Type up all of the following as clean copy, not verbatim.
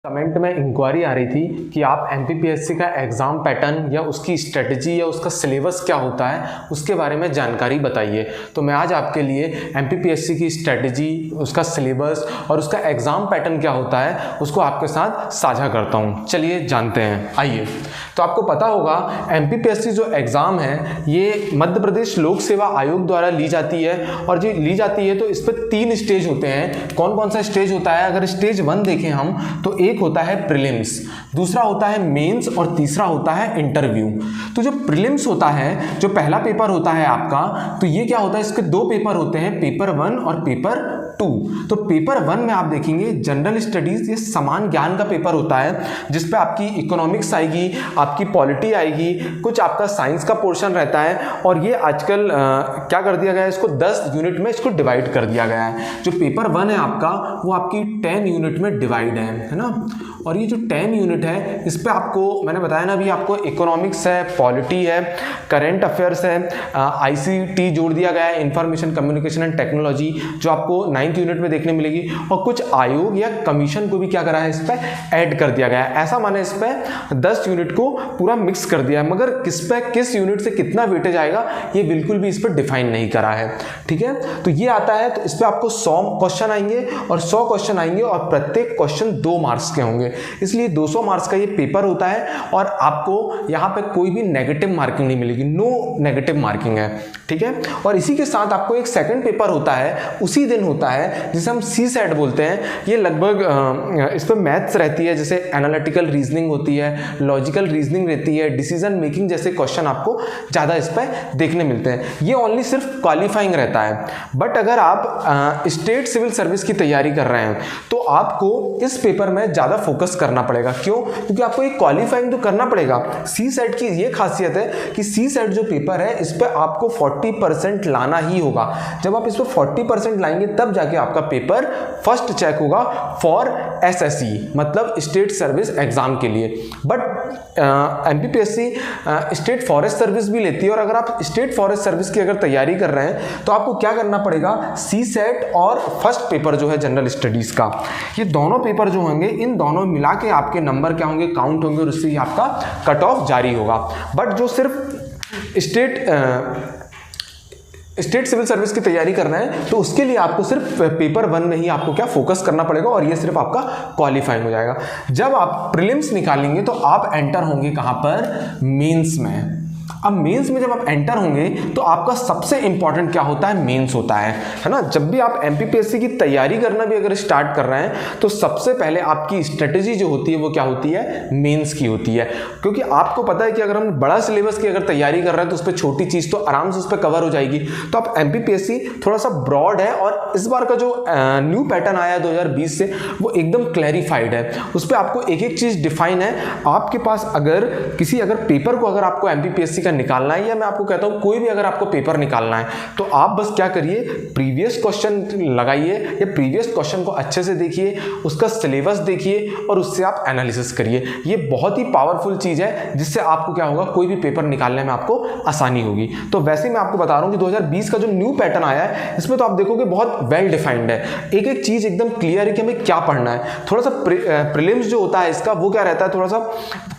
Comment में inquiry आ रही थी कि आप एमपीपीएससी का एग्ज़ाम पैटर्न या उसकी स्ट्रेटजी या उसका सिलेबस क्या होता है उसके बारे में जानकारी बताइए। तो मैं आज आपके लिए एमपीपीएससी की स्ट्रेटजी, उसका सिलेबस और उसका एग्ज़ाम पैटर्न क्या होता है उसको आपके साथ साझा करता हूँ। चलिए जानते हैं। आइए, तो आपको पता होगा एमपीपीएससी जो एग्ज़ाम है ये मध्य प्रदेश लोक सेवा आयोग द्वारा ली जाती है, और जो ली जाती है तो इस पर 3 स्टेज होते हैं। कौन कौन सा स्टेज होता है? अगर स्टेज 1 देखें हम तो एक होता है प्रीलिम्स, दूसरा होता है मेंस और तीसरा होता है इंटरव्यू। तो जो प्रीलिम्स होता है, जो पहला पेपर होता है आपका, तो ये क्या होता है, इसके 2 पेपर होते हैं, पेपर 1 और पेपर 2। तो पेपर 1 में आप देखेंगे जनरल स्टडीज, ये समान ज्ञान का पेपर होता है जिसपे आपकी इकोनॉमिक्स आएगी, आपकी पॉलिटी आएगी, कुछ आपका साइंस का पोर्शन रहता है। और ये आजकल क्या कर दिया गया है, इसको 10 यूनिट में इसको डिवाइड कर दिया गया है। जो पेपर 1 है आपका वो आपकी 10 यूनिट में डिवाइड है ना। और ये जो 10 यूनिट है इस पे आपको मैंने बताया ना अभी, आपको इकोनॉमिक्स है, पॉलिटी है, करंट अफेयर्स है, आईसीटी जोड़ दिया गया है, इंफॉर्मेशन कम्युनिकेशन एंड टेक्नोलॉजी, जो आपको 9th यूनिट में देखने मिलेगी। और कुछ आयोग या कमीशन को भी क्या करा है, इस पर ऐड कर दिया गया है। ऐसा माने इस पर 10 यूनिट को पूरा मिक्स कर दिया है, मगर किस पे किस यूनिट से कितना वेटेज आएगा ये बिल्कुल भी इस पर डिफाइन नहीं करा है। ठीक है, तो ये आता है, तो इस पर आपको 100 क्वेश्चन आएंगे और 100 क्वेश्चन आएंगे और प्रत्येक क्वेश्चन 2 मार्क्स के होंगे, इसलिए 200 मार्क्स का ये पेपर होता है। और आपको यहाँ पे कोई भी नेगेटिव मार्किंग नहीं मिलेगी, नो नेगेटिव मार्किंग है। ठीक है, और इसी के साथ आपको एक सेकंड पेपर होता है, उसी दिन होता है, जिसे हम सीसेट बोलते हैं। ये लगभग इस पर मैथ्स रहती है, जैसे एनालिटिकल रीजनिंग होती है, लॉजिकल रीजनिंग रहती है, डिसीजन मेकिंग जैसे क्वेश्चन आपको ज़्यादा इस पर देखने मिलते हैं। ये ओनली सिर्फ क्वालिफाइंग रहता है। बट अगर आप स्टेट सिविल सर्विस की तैयारी कर रहे हैं तो आपको इस पेपर में ज़्यादा फोकस करना पड़ेगा। क्यों? क्योंकि आपको एक क्वालिफाइंग तो करना पड़ेगा। सी सेट की ये खासियत है कि सी सेट जो पेपर है इस पर आपको 40% लाना ही होगा। जब आप इस पर 40% लाएंगे तब जाके आपका पेपर फर्स्ट चेक होगा फॉर एसएससी, मतलब स्टेट सर्विस एग्जाम के लिए। But MPPSC state forest service भी लेती है, और अगर आप स्टेट फॉरेस्ट सर्विस की अगर तैयारी कर रहे हैं तो आपको क्या करना पड़ेगा, सी सेट और फर्स्ट पेपर जो है जनरल स्टडीज का, ये दोनों पेपर जो होंगे इन दोनों मिला के आपके नंबर क्या होंगे, काउंट होंगे, और उससे ही आपका कट ऑफ जारी होगा। बट जो सिर्फ स्टेट सिविल सर्विस की तैयारी करना है तो उसके लिए आपको सिर्फ पेपर 1 में ही आपको क्या फोकस करना पड़ेगा, और ये सिर्फ आपका क्वालिफाई हो जाएगा। जब आप प्रीलिम्स निकालेंगे तो आप एंटर होंगे कहां पर, मेंस में। अब मेंस में जब आप एंटर होंगे तो आपका सबसे इंपॉर्टेंट क्या होता है, मेंस होता है ना। जब भी आप एमपीपीएससी की तैयारी करना भी अगर स्टार्ट कर रहे हैं तो सबसे पहले आपकी स्ट्रेटेजी जो होती है वो क्या होती है, मेंस की होती है। क्योंकि आपको पता है कि अगर हम बड़ा सिलेबस की अगर तैयारी कर रहे हैं तो उस पर छोटी चीज़ तो आराम से उस पर कवर हो जाएगी। तो आप एमपीपीएससी थोड़ा सा ब्रॉड है, और इस बार का जो न्यू पैटर्न आया है 2020 से वो एकदम क्लैरिफाइड है। उस पर आपको एक एक चीज़ डिफाइन है। आपके पास अगर पेपर को अगर आपको एमपीपीएससी का निकालना है, या मैं आपको कहता हूं कोई भी अगर आपको पेपर निकालना है तो आप बस क्या करिए, प्रीवियस क्वेश्चन लगाइए या प्रीवियस क्वेश्चन को अच्छे से देखिए, उसका सिलेबस देखिए और उससे आप एनालिसिस करिए। ये बहुत ही पावरफुल चीज है जिससे आपको क्या होगा, कोई भी पेपर निकालने में आपको आसानी होगी। तो वैसे मैं आपको बता रहा हूं कि 2020 का जो न्यू पैटर्न आया है इसमें तो आप देखोगे बहुत वेल डिफाइंड है, एक एक चीज एकदम क्लियर है कि हमें क्या पढ़ना है। थोड़ा सा प्रीलिम्स जो होता है इसका वो क्या रहता है, थोड़ा सा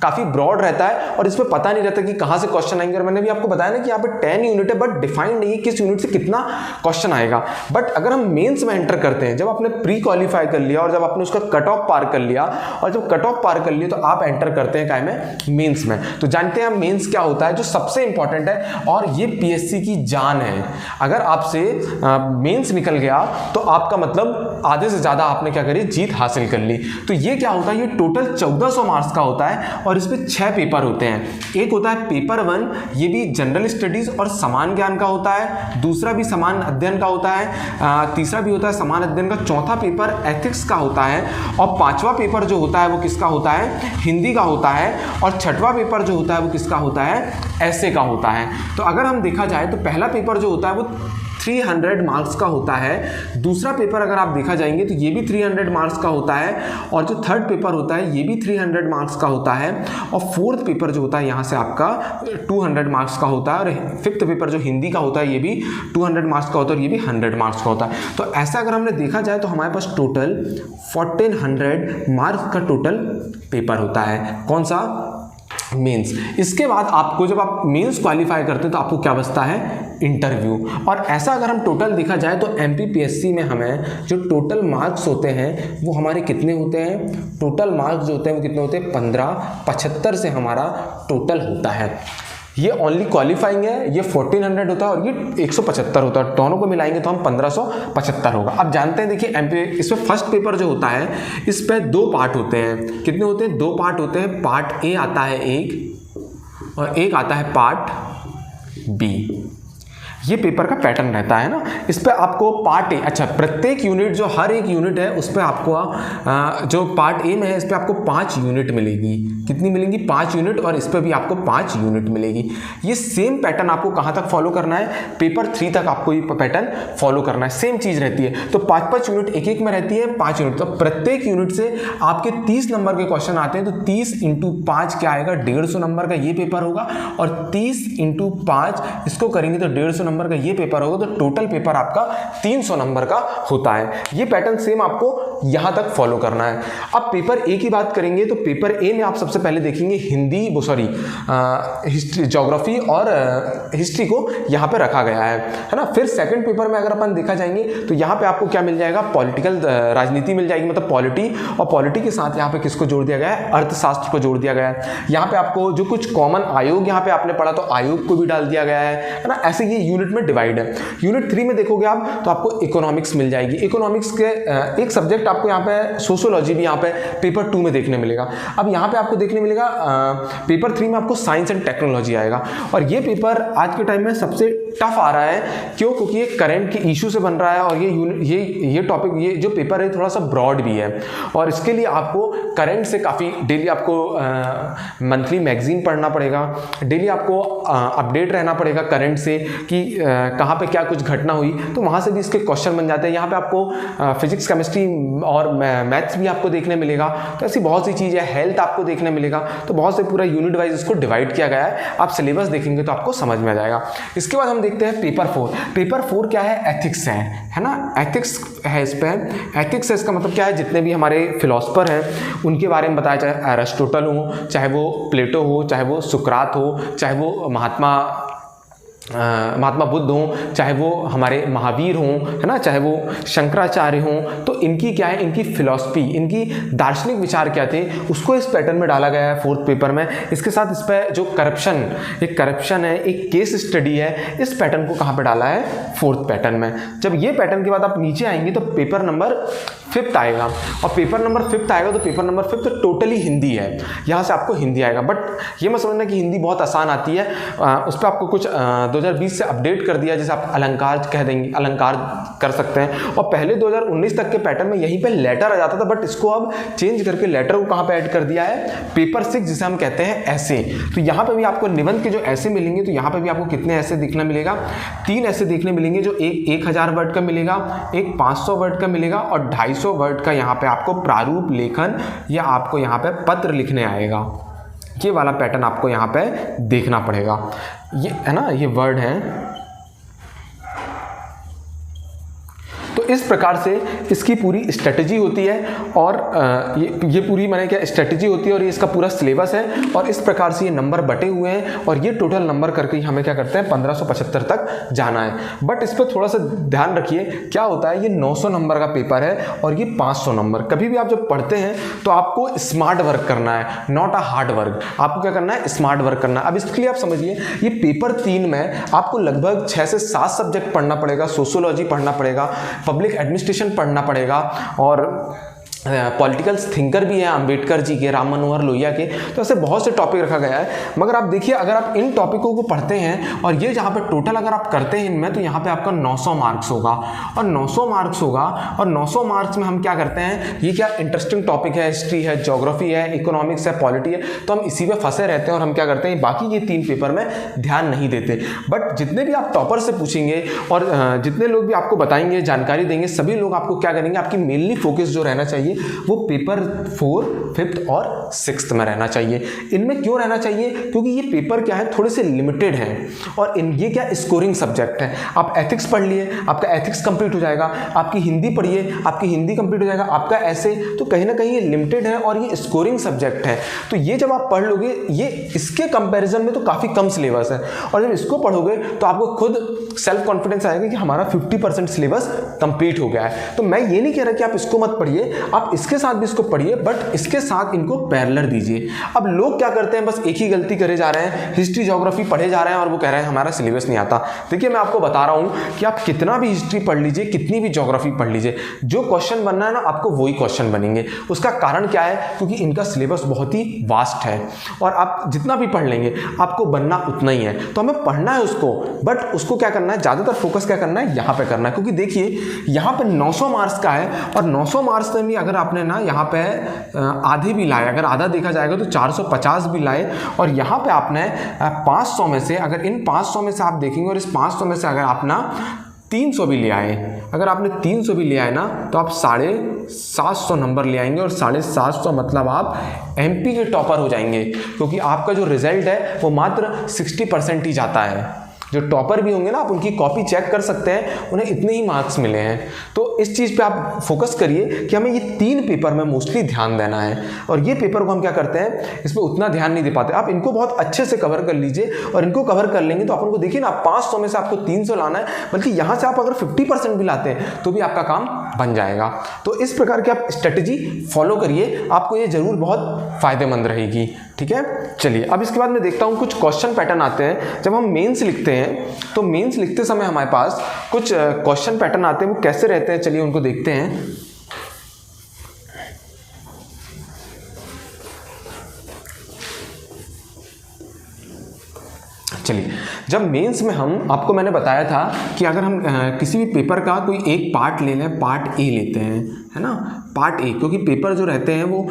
काफी ब्रॉड रहता है, और इसमें पता नहीं रहता कि कहां से क्वेश्चन आएंगे। और मैंने भी आपको बताया ना कि यहाँ पे 10 यूनिट है, बट डिफाइंड नहीं है किस यूनिट से कितना क्वेश्चन आएगा। बट अगर हम मेंस में एंटर करते हैं, जब आपने प्री क्वालिफाई कर लिया और जब आपने उसका कट ऑफ पार कर लिया, और जब कट ऑफ पार कर लिया तो आप एंटर करते हैं क्या में, मेंस में। तो जानते हैं मेंस क्या होता है, जो सबसे इंपॉर्टेंट है और ये पीएससी की जान है। अगर आपसे मेंस निकल गया तो आपका मतलब आधे से ज्यादा आपने क्या करी, जीत हासिल कर ली। तो ये क्या होता है, ये टोटल 1400 मार्क्स का होता है, और इसमें 6 पेपर होते हैं। एक होता है पेपर 1, ये भी जनरल स्टडीज और समान ज्ञान का होता है। दूसरा भी समान अध्ययन का होता है, तीसरा भी होता है समान अध्ययन का। चौथा पेपर एथिक्स का होता है, और 5वां पेपर जो होता है वो किसका होता है, हिंदी का होता है। और 6वां पेपर जो होता है वो किसका होता है, ऐसे का होता है। तो अगर हम देखा जाए तो पहला पेपर जो होता है वो 300 मार्क्स का होता है। दूसरा पेपर अगर आप देखा जाएंगे तो ये भी 300 मार्क्स का होता है, और जो थर्ड पेपर होता है ये भी 300 मार्क्स का होता है, और फोर्थ पेपर जो होता है यहाँ से आपका 200 मार्क्स का होता है, और फिफ्थ पेपर जो हिंदी का होता है ये भी 200 मार्क्स का होता है, और ये भी 100 मार्क्स का होता है। तो ऐसा अगर हमने देखा जाए तो हमारे पास टोटल 1400 मार्क्स का टोटल पेपर होता है। कौन सा? मेंस। इसके बाद आपको जब आप मेंस क्वालिफाई करते हैं तो आपको क्या बचता है? इंटरव्यू। और ऐसा अगर हम टोटल देखा जाए तो एमपीपीएससी में हमें जो टोटल मार्क्स होते हैं वो हमारे कितने होते हैं? टोटल मार्क्स जो होते हैं वो कितने होते हैं? 1575 से हमारा टोटल होता है। ये ओनली क्वालिफाइंग है, ये 1400 होता है और ये 175 होता है। दोनों को मिलाएंगे तो हम 1575 होगा। अब जानते हैं, देखिए एमपी इसमें फर्स्ट पेपर जो होता है इस पे 2 पार्ट होते हैं। कितने होते हैं? 2 पार्ट होते हैं। पार्ट ए आता है एक, और एक आता है पार्ट बी। ये पेपर का पैटर्न रहता है ना। इस पे आपको पार्ट ए, अच्छा प्रत्येक यूनिट जो हर एक यूनिट है उस पे आपको जो पार्ट ए में है इस पे आपको 5 यूनिट मिलेगी। कितनी मिलेंगी? 5 यूनिट, और इस पे भी आपको 5 यूनिट मिलेगी। ये सेम पैटर्न आपको कहाँ तक फॉलो करना है? पेपर 3 तक आपको ये पैटर्न फॉलो करना है। सेम चीज़ रहती है। तो 5-5 यूनिट एक एक में रहती है, 5 यूनिट। तो प्रत्येक यूनिट से आपके 30 नंबर के क्वेश्चन आते हैं। तो 30 × 5 क्या आएगा? 150 नंबर का ये पेपर होगा, और 30 × 5 इसको करेंगे तो 150 नंबर का ये पेपर होगा। तो टोटल पेपर आपका 300 नंबर का होता है। ये पैटर्न सेम आपको यहां तक फॉलो करना है। अब पेपर ए की बात करेंगे तो पेपर ए में आप सबसे पहले देखेंगे हिंदी, हिस्ट्री, ज्योग्राफी और हिस्ट्री को यहां पे रखा गया है ना। फिर सेकंड पेपर में अगर अपन देखा जाएंगे तो यहां पे आपको क्या मिल जाएगा? पॉलिटिकल राजनीति मिल जाएगी, मतलब पॉलिटी, और पॉलिटी के साथ यहां पे किसको जोड़ दिया गया है? अर्थशास्त्र को जोड़ दिया गया है। यहां पे आपको जो कुछ कॉमन आयोग यहां पे आपने पढ़ा तो आयोग को भी डाल दिया गया है ना। ऐसे ये यूनिट में डिवाइड है। यूनिट 3 में देखोगे आप तो आपको इकोनॉमिक्स मिल जाएगी। इकोनॉमिक्स के एक सब्जेक्ट आपको यहाँ पे सोशियोलॉजी भी यहाँ पे पेपर 2 में देखने मिलेगा। अब यहाँ पे आपको देखने मिलेगा पेपर 3 में आपको साइंस एंड टेक्नोलॉजी आएगा, और ये पेपर आज के टाइम में सबसे टफ आ रहा है। क्यों? क्योंकि ये करंट के इशू से बन रहा है, और ये टॉपिक, ये जो पेपर है थोड़ा सा ब्रॉड भी है, और इसके लिए आपको करंट से काफ़ी डेली आपको मंथली मैगजीन पढ़ना पड़ेगा, डेली आपको अपडेट रहना पड़ेगा करंट से कि कहाँ पे क्या कुछ घटना हुई, तो वहाँ से भी इसके क्वेश्चन बन जाते हैं। यहाँ पे आपको फिजिक्स, केमिस्ट्री और मैथ्स भी आपको देखने मिलेगा। तो ऐसी बहुत सी चीज़ें, हेल्थ आपको देखने मिलेगा। तो बहुत से पूरा यूनिट वाइज इसको डिवाइड किया गया है। आप सिलेबस देखेंगे तो आपको समझ में आ जाएगा। इसके बाद हम देखते हैं पेपर 4। पेपर 4 क्या है? एथिक्स है ना। एथिक्स है इस पर। एथिक्स है, इसका मतलब क्या है? जितने भी हमारे फिलोसफर हैं उनके बारे में बताया, चाहे एरिस्टोटल हो, चाहे वो प्लेटो हो, चाहे वो सुकरात हो, चाहे वो महात्मा बुद्ध हों, चाहे वो हमारे महावीर हों, है ना, चाहे वो शंकराचार्य हों। तो इनकी क्या है? इनकी फिलॉसफी, इनकी दार्शनिक विचार क्या थे, उसको इस पैटर्न में डाला गया है 4th पेपर में। इसके साथ इस पर जो करप्शन है, एक केस स्टडी है, इस पैटर्न को कहाँ पे डाला है? 4th पैटर्न में। जब ये पैटर्न के बाद आप नीचे आएंगे तो पेपर नंबर 5th आएगा, और पेपर नंबर 5th आएगा तो paper number 5th totally Hindi है। यहाँ से आपको हिंदी आएगा, बट ये मत समझना कि हिंदी बहुत आसान आती है। उस पर आपको कुछ 2020 से अपडेट कर दिया, जैसे आप अलंकार कह देंगे, अलंकार कर सकते हैं। और पहले 2019 तक के पैटर्न में यहीं पे लेटर आ जाता था, बट इसको अब चेंज करके लेटर को कहाँ पे ऐड कर दिया है? पेपर 6, जिसे हम कहते हैं ऐसे। तो यहाँ पे भी आपको निबंध के जो ऐसे मिलेंगे, तो यहाँ पे भी आपको कितने ऐसे देखने मिलेगा? 3 ऐसे देखने मिलेंगे, जो एक 1000 वर्ड का मिलेगा, एक 500 वर्ड का मिलेगा, और 250 वर्ड का यहाँ पे आपको प्रारूप लेखन या आपको यहाँ पे पत्र लिखने आएगा। ये वाला पैटर्न आपको यहाँ पे देखना पड़ेगा। ये है ना, ये वर्ड है। तो इस प्रकार से इसकी पूरी स्ट्रेटजी होती है, और ये पूरी मैंने क्या स्ट्रेटजी होती है, और ये इसका पूरा सिलेबस है, और इस प्रकार से ये नंबर बटे हुए हैं, और ये टोटल नंबर करके हमें क्या करते हैं? 1575 तक जाना है। बट इस पर थोड़ा सा ध्यान रखिए, क्या होता है, ये 900 नंबर का पेपर है और ये 500 नंबर। कभी भी आप जब पढ़ते हैं तो आपको स्मार्ट वर्क करना है, नॉट अ हार्ड वर्क। आपको क्या करना है? स्मार्ट वर्क करना है। अब इसके लिए आप समझिए, ये पेपर 3 में आपको लगभग 6 से 7 सब्जेक्ट पढ़ना पड़ेगा। सोशियोलॉजी पढ़ना पड़ेगा, पब्लिक एडमिनिस्ट्रेशन पढ़ना पड़ेगा, और पॉलिटिकल थिंकर भी हैं अंबेडकर जी के, राम मनोहर लोहिया के, तो ऐसे बहुत से टॉपिक रखा गया है। मगर आप देखिए अगर आप इन टॉपिकों को पढ़ते हैं और ये जहाँ पे टोटल अगर आप करते हैं इनमें, तो यहाँ पे आपका 900 मार्क्स होगा और 900 मार्क्स होगा और 900 मार्क्स में हम क्या करते हैं, ये क्या इंटरेस्टिंग टॉपिक है, हिस्ट्री है, ज्योग्राफी है, इकोनॉमिक्स है, पॉलिटी है, तो हम इसी में फंसे रहते हैं और हम क्या करते हैं बाकी ये 3 पेपर में ध्यान नहीं देते। बट जितने भी आप टॉपर से पूछेंगे और जितने लोग भी आपको बताएंगे, जानकारी देंगे, सभी लोग आपको क्या करेंगे, आपकी मेनली फोकस जो रहना चाहिए वो पेपर 4, 5th और 6th में रहना चाहिए। इनमें क्यों रहना चाहिए, क्योंकि ये पेपर क्या है थोड़े से लिमिटेड हैं और ये क्या स्कोरिंग सब्जेक्ट है। आप एथिक्स पढ़ लिए, आपका एथिक्स कंप्लीट हो जाएगा, आपकी हिंदी पढ़िए, आपकी हिंदी कंप्लीट हो जाएगा, आपका ऐसे, तो कहीं ना कहीं ये लिमिटेड है और ये स्कोरिंग सब्जेक्ट है। तो ये जब आप पढ़ लोगे, ये इसके कंपैरिजन में तो काफ़ी कम सिलेबस है और जब इसको पढ़ोगे तो आपको खुद सेल्फ कॉन्फिडेंस आएगा कि हमारा 50% सिलेबस कंप्लीट हो गया है। तो मैं ये नहीं कह रहा कि आप इसको मत पढ़िए, आप इसके साथ भी इसको पढ़िए, बट इसके साथ इनको पैरेलल दीजिए। अब लोग क्या करते हैं, बस एक ही गलती करे जा रहे हैं, हिस्ट्री ज्योग्राफी पढ़े जा रहे हैं और वो कह रहे हैं हमारा सिलेबस नहीं आता। देखिए मैं आपको बता रहा हूं कि आप कितना भी हिस्ट्री पढ़ लीजिए, कितनी भी ज्योग्राफी पढ़ लीजिए, जो क्वेश्चन बनना है ना आपको वही क्वेश्चन बनेंगे। उसका कारण क्या है, क्योंकि इनका सिलेबस बहुत ही वास्ट है और आप जितना भी पढ़ लेंगे आपको बनना उतना ही है। तो हमें पढ़ना है उसको, बट उसको क्या करना है, ज़्यादातर फोकस क्या करना है, यहाँ पे करना है। क्योंकि देखिए यहाँ पे 900 मार्क्स का है और 900 मार्क्स में भी अगर आपने ना यहाँ पे आधे भी लाए, अगर आधा देखा जाएगा तो 450 भी लाए और यहाँ पे आपने 500 में से, अगर इन 500 में से आप देखेंगे और इस 500 में से अगर आप ना 300 भी ले आए, अगर आपने 300 भी ले आए ना, तो आप 750 नंबर ले आएंगे और 750 मतलब आप MP के टॉपर हो जाएंगे। क्योंकि आपका जो रिजल्ट है वो मात्र 60% ही जाता है। जो टॉपर भी होंगे ना, आप उनकी कॉपी चेक कर सकते हैं, उन्हें इतने ही मार्क्स मिले हैं। तो इस चीज़ पे आप फोकस करिए कि हमें ये 3 पेपर में मोस्टली ध्यान देना है और ये पेपर को हम क्या करते हैं, इस पर उतना ध्यान नहीं दे पाते। आप इनको बहुत अच्छे से कवर कर लीजिए और इनको कवर कर लेंगे तो अपन को देखिए ना, 500 में से आपको 300 लाना है, बल्कि यहाँ से आप अगर 50% भी लाते हैं तो भी आपका काम बन जाएगा। तो इस प्रकार की आप स्ट्रेटजी फॉलो करिए, आपको ये जरूर बहुत फायदेमंद रहेगी। ठीक है, चलिए अब इसके बाद मैं देखता हूँ कुछ क्वेश्चन पैटर्न आते हैं। जब हम मेंस लिखते हैं तो मेंस लिखते समय हमारे पास कुछ क्वेश्चन पैटर्न आते हैं, वो कैसे रहते हैं चलिए उनको देखते हैं। चलिए, जब मेंस में हम, आपको मैंने बताया था कि अगर हम किसी भी पेपर का कोई एक पार्ट ले लें, पार्ट ए लेते हैं, है ना, पार्ट ए, क्योंकि पेपर जो रहते हैं वो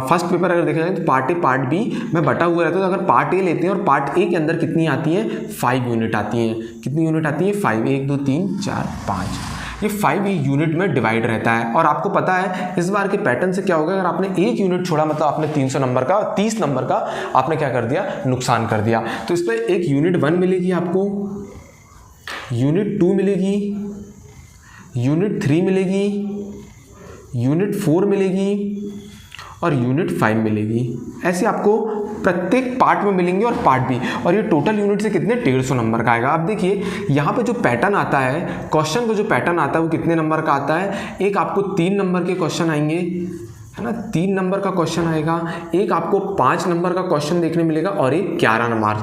फर्स्ट पेपर अगर देखा जाए तो पार्ट ए पार्ट बी में बटा हुआ रहता है। तो अगर पार्ट ए लेते हैं और पार्ट ए के अंदर कितनी आती है, 5 यूनिट आती हैं। कितनी यूनिट आती है, 5, 1 2 3 4 5, ये 5 यूनिट में डिवाइड रहता है। और आपको पता है इस बार के पैटर्न से क्या होगा, अगर आपने 1 यूनिट छोड़ा मतलब आपने 300 नंबर का, 30 नंबर का आपने क्या कर दिया, नुकसान कर दिया। तो इस पर एक यूनिट 1 मिलेगी आपको, यूनिट 2 मिलेगी, यूनिट 3 मिलेगी, यूनिट 4 मिलेगी और यूनिट 5 मिलेगी। ऐसे आपको प्रत्येक पार्ट में मिलेंगे और पार्ट भी, और ये टोटल यूनिट से कितने, 150 नंबर का आएगा। अब देखिए यहाँ पे जो पैटर्न आता है, क्वेश्चन का जो पैटर्न आता है वो कितने नंबर का आता है, एक आपको 3 नंबर के क्वेश्चन आएंगे, है ना, 3 नंबर का क्वेश्चन आएगा, एक आपको 5 नंबर का क्वेश्चन देखने मिलेगा और एक 11 नंबर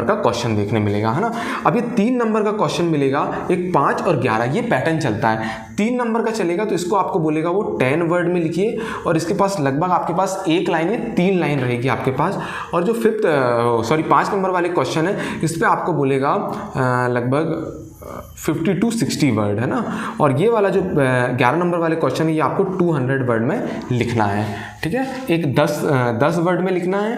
का क्वेश्चन देखने मिलेगा, है ना। अब ये 3 नंबर का क्वेश्चन मिलेगा, एक 5 और 11, ये पैटर्न चलता है। 3 नंबर का चलेगा तो इसको आपको बोलेगा वो 10 वर्ड में लिखिए और इसके पास लगभग आपके पास 1 लाइन या 3 लाइन रहेगी आपके पास। और जो 5 नंबर वाले क्वेश्चन है इस पर आपको बोलेगा लगभग 50 to 60 वर्ड, है ना। और ये वाला जो 11 नंबर वाले क्वेश्चन है ये आपको 200 वर्ड में लिखना है। ठीक है, एक 10 वर्ड में लिखना है,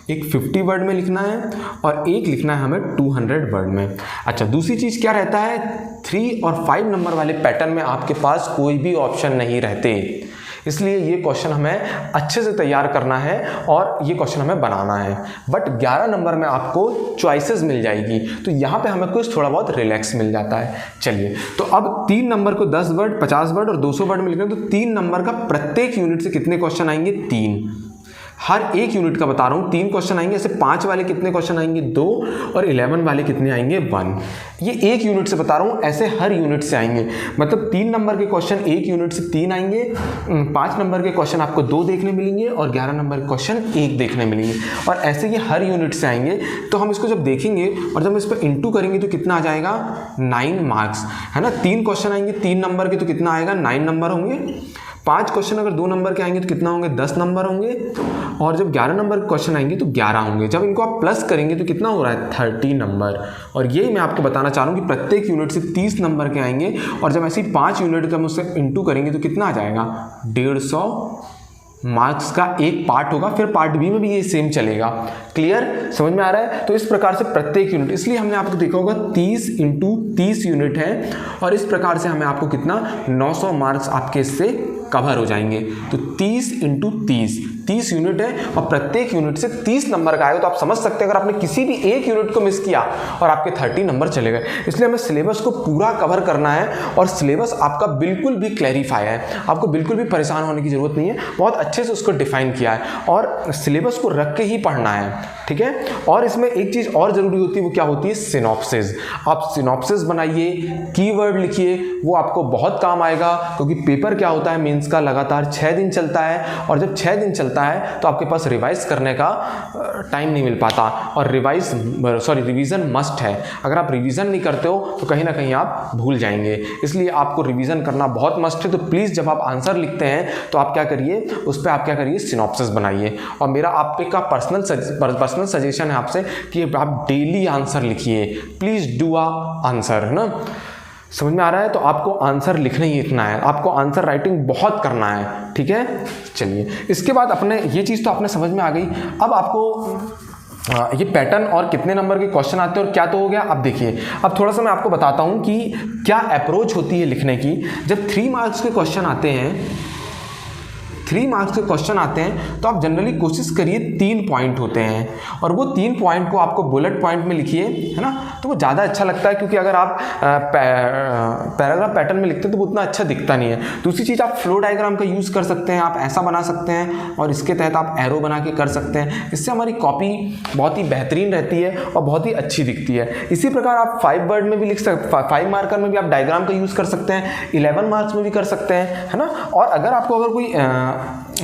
एक 50 वर्ड में लिखना है और एक लिखना है हमें 200 वर्ड में। अच्छा, दूसरी चीज़ क्या रहता है, 3 और 5 नंबर वाले पैटर्न में आपके पास कोई भी ऑप्शन नहीं रहते, इसलिए ये क्वेश्चन हमें अच्छे से तैयार करना है और ये क्वेश्चन हमें बनाना है। बट 11 नंबर में आपको चॉइसेस मिल जाएगी, तो यहाँ पे हमें कुछ थोड़ा बहुत रिलैक्स मिल जाता है। चलिए, तो अब 3 नंबर को 10 वर्ड, 50 वर्ड और 200 वर्ड में लिखना है, तो 3 नंबर का प्रत्येक यूनिट से कितने क्वेश्चन आएंगे, 3। हर एक यूनिट का बता रहा हूँ 3 क्वेश्चन आएंगे। ऐसे 5 वाले कितने क्वेश्चन आएंगे, 2, और 11 वाले कितने आएंगे, 1। ये एक यूनिट से बता रहा हूँ, ऐसे हर यूनिट से आएंगे। मतलब 3 नंबर के क्वेश्चन एक यूनिट से 3 आएंगे, 5 नंबर के क्वेश्चन आपको 2 देखने मिलेंगे और 11 नंबर के क्वेश्चन 1 देखने मिलेंगे। और ऐसे ये हर यूनिट से आएंगे। तो हम इसको जब देखेंगे और जब इस पर इंटू करेंगे तो कितना आ जाएगा, 9 मार्क्स, है ना। 3 क्वेश्चन आएंगे 3 नंबर के, तो कितना आएगा, 9 नंबर होंगे। 5 क्वेश्चन अगर 2 नंबर के आएंगे तो कितना होंगे, 10 नंबर होंगे। और जब 11 नंबर के क्वेश्चन आएंगे तो 11 होंगे। जब इनको आप प्लस करेंगे तो कितना हो रहा है, 30 नंबर। और यही मैं आपको बताना चाह रहा हूँ कि प्रत्येक यूनिट से 30 नंबर के आएंगे। और जब ऐसे 5 यूनिट का हम उससे इंटू करेंगे तो कितना आ जाएगा, 150 मार्क्स का एक पार्ट होगा। फिर पार्ट बी में भी ये सेम चलेगा। क्लियर, समझ में आ रहा है। तो इस प्रकार से प्रत्येक यूनिट, इसलिए हमने आपको देखा होगा 30 × 30 यूनिट है। और इस प्रकार से हमें आपको कितना 900 मार्क्स आपके इससे कवर हो जाएंगे। तो 30 × 30 यूनिट है और प्रत्येक यूनिट से 30 नंबर का आएगा। तो आप समझ सकते हैं अगर आपने किसी भी एक यूनिट को मिस किया और आपके 30 नंबर चले गए। इसलिए हमें सिलेबस को पूरा कवर करना है और सिलेबस आपका बिल्कुल भी क्लैरिफाई है, आपको बिल्कुल भी परेशान होने की जरूरत नहीं है। बहुत अच्छे से उसको डिफाइन किया है और सिलेबस को रख के ही पढ़ना है, ठीक है। और इसमें एक चीज़ और ज़रूरी होती है, वो क्या होती है, सिनॉप्सिस। आप सिनॉप्सिस बनाइए, कीवर्ड लिखिए, वो आपको बहुत काम आएगा। क्योंकि पेपर क्या होता है मेंस का, लगातार 6 दिन चलता है। और जब 6 दिन चलता है तो आपके पास रिवाइज करने का टाइम नहीं मिल पाता। और रिवीजन मस्ट है। अगर आप रिवीजन नहीं करते हो तो कहीं ना कहीं आप भूल जाएंगे। इसलिए आपको रिवीजन करना बहुत मस्ट है। तो प्लीज़ जब आप आंसर लिखते हैं तो आप क्या करिए, उस पर आप क्या करिए, सिनॉप्सिस बनाइए। और मेरा आप पे का पर्सनल सजेशन है आपसे कि आप डेली आंसर लिखिए। प्लीज़ डू आंसर, है ना। समझ में आ रहा है। तो आपको आंसर लिखना ही इतना है, आपको आंसर राइटिंग बहुत करना है, ठीक है। चलिए, इसके बाद अपने ये चीज़ तो आपने समझ में आ गई। अब आपको ये पैटर्न और कितने नंबर के क्वेश्चन आते हैं और क्या तो हो गया। अब देखिए, अब थोड़ा सा मैं आपको बताता हूँ कि क्या अप्रोच होती है लिखने की। जब 3 मार्क्स के क्वेश्चन आते हैं, 3 मार्क्स के क्वेश्चन आते हैं तो आप जनरली कोशिश करिए 3 पॉइंट होते हैं और वो 3 पॉइंट को आपको बुलेट पॉइंट में लिखिए, है ना। तो वो ज़्यादा अच्छा लगता है क्योंकि अगर आप पैराग्राफ पैटर्न में लिखते हैं तो वो उतना अच्छा दिखता नहीं है। दूसरी चीज़, आप फ्लो डायग्राम का यूज़ कर सकते हैं। आप ऐसा बना सकते हैं और इसके तहत आप एरो बना के कर सकते हैं। इससे हमारी कॉपी बहुत ही बेहतरीन रहती है और बहुत ही अच्छी दिखती है। इसी प्रकार आप 5 वर्ड में भी लिख सकते, 5 मार्कर में भी आप डायग्राम का यूज़ कर सकते हैं, 11 मार्क्स में भी कर सकते हैं, है ना। और अगर आपको अगर कोई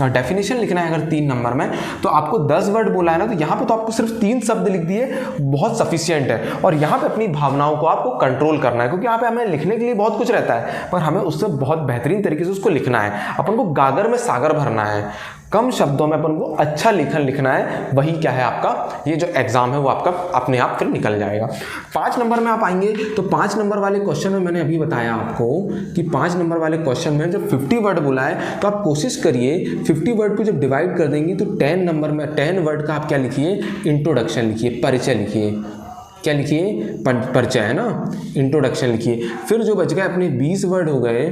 डेफिनेशन लिखना है अगर 3 नंबर में, तो आपको 10 वर्ड बोला है ना, तो यहाँ पे तो आपको सिर्फ 3 शब्द लिख दिए, बहुत सफिशिएंट है। और यहाँ पे अपनी भावनाओं को आपको कंट्रोल करना है क्योंकि यहाँ पे हमें लिखने के लिए बहुत कुछ रहता है, पर हमें उससे बहुत बेहतरीन तरीके से उसको लिखना है। अपन को गागर में सागर भरना है, कम शब्दों में अपन को अच्छा लेखन लिखना है। वही क्या है, आपका ये जो एग्जाम है वो आपका अपने आप फिर निकल जाएगा। 5 नंबर में आप आएंगे तो 5 नंबर वाले क्वेश्चन में मैंने अभी बताया आपको कि 5 नंबर वाले क्वेश्चन में जब 50 वर्ड बोला है तो आप कोशिश करिए 50 वर्ड को जब डिवाइड कर देंगे तो 10 नंबर में 10 वर्ड का आप क्या लिखिए, इंट्रोडक्शन लिखिए, परिचय लिखिए। क्या लिखिए, परिचय, है ना, इंट्रोडक्शन लिखिए। फिर जो बच गए अपने 20 वर्ड हो गए,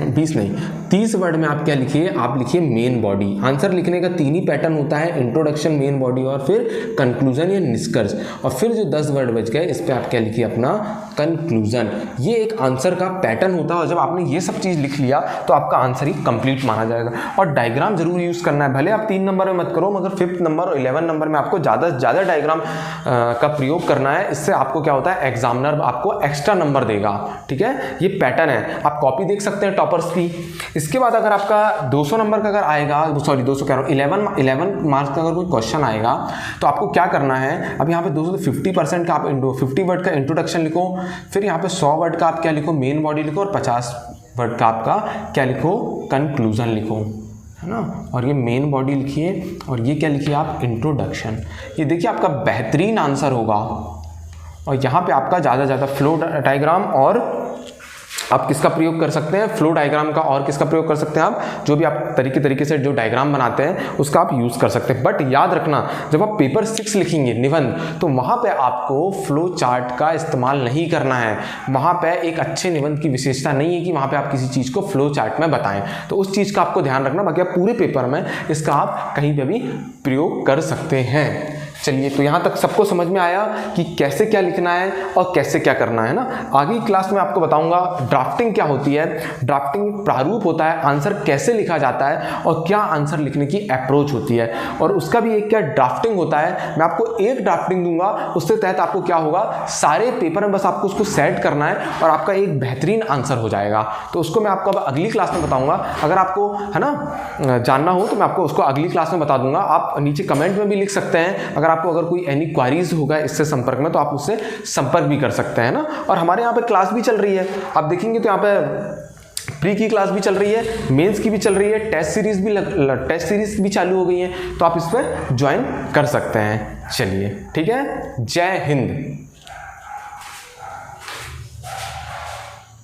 20 नहीं 30 वर्ड में आप क्या लिखिए, आप लिखिए मेन बॉडी। आंसर लिखने का 3 ही पैटर्न होता है, इंट्रोडक्शन, मेन बॉडी और फिर कंक्लूजन या निष्कर्ष। और फिर जो 10 वर्ड बच गए इस पर आप क्या लिखिए, अपना कंक्लूजन। ये एक आंसर का पैटर्न होता है और जब आपने ये सब चीज़ लिख लिया तो आपका आंसर ही कंप्लीट माना जाएगा। और डायग्राम जरूर यूज़ करना है, भले आप 3 नंबर में मत करो, मगर 5th नंबर और 11 नंबर में आपको ज़्यादा से ज़्यादा डायग्राम का प्रयोग करना है। इससे आपको क्या होता है, एग्जामिनर आपको एक्स्ट्रा नंबर देगा, ठीक है। ये पैटर्न है, आप कॉपी देख सकते हैं टॉपर्स की। इसके बाद अगर आपका 200 नंबर का अगर आएगा, 200 कह रहा हूँ, 11 मार्क्स का अगर कोई क्वेश्चन आएगा तो आपको क्या करना है, अब यहाँ पे 250% का आप 50 वर्ड का इंट्रोडक्शन लिखो, फिर यहाँ पे 100 वर्ड का आप क्या लिखो, मेन बॉडी लिखो, और 50 वर्ड का आपका क्या लिखो, कंक्लूजन लिखो, है ना। और ये मेन बॉडी लिखिए और ये क्या लिखिए आप, इंट्रोडक्शन। ये देखिए आपका बेहतरीन आंसर होगा। और यहाँ पे आपका ज़्यादा से ज़्यादा फ्लो डायग्राम और आप किसका प्रयोग कर सकते हैं, फ्लो डायग्राम का, और किसका प्रयोग कर सकते हैं आप, जो भी आप तरीके से जो डायग्राम बनाते हैं उसका आप यूज़ कर सकते हैं। बट याद रखना, जब आप पेपर 6 लिखेंगे निबंध, तो वहाँ पे आपको फ्लो चार्ट का इस्तेमाल नहीं करना है। वहाँ पे एक अच्छे निबंध की विशेषता नहीं है कि वहाँ पे आप किसी चीज़ को फ्लो चार्ट में बताएं, तो उस चीज़ का आपको ध्यान रखना। बाकी आप पूरे पेपर में इसका आप कहीं पर भी प्रयोग कर सकते हैं। चलिए, तो यहाँ तक सबको समझ में आया कि कैसे क्या लिखना है और कैसे क्या करना है ना। आगे की क्लास में आपको बताऊंगा ड्राफ्टिंग क्या होती है, ड्राफ्टिंग प्रारूप होता है, आंसर कैसे लिखा जाता है और क्या आंसर लिखने की अप्रोच होती है, और उसका भी एक क्या ड्राफ्टिंग होता है। मैं आपको एक ड्राफ्टिंग दूंगा, उसके तहत आपको क्या होगा, सारे पेपर में बस आपको उसको सेट करना है और आपका एक बेहतरीन आंसर हो जाएगा। तो उसको मैं आपको अगली क्लास में बताऊँगा। अगर आपको, है ना, जानना हो तो मैं आपको उसको अगली क्लास में बता दूंगा। आप नीचे कमेंट में भी लिख सकते हैं। अगर आपको अगर कोई एनी क्वारीज होगा इससे संपर्क में, तो आप उससे संपर्क भी कर सकते हैं ना। और हमारे यहाँ पे क्लास भी चल रही है, आप देखेंगे तो यहाँ पे प्री की क्लास भी चल रही है, मेंस की भी चल रही है, टेस्ट सीरीज भी चालू हो गई है, तो आप इस पर ज्वाइन कर सकते हैं। चलिए ठीक है, जय हिंद।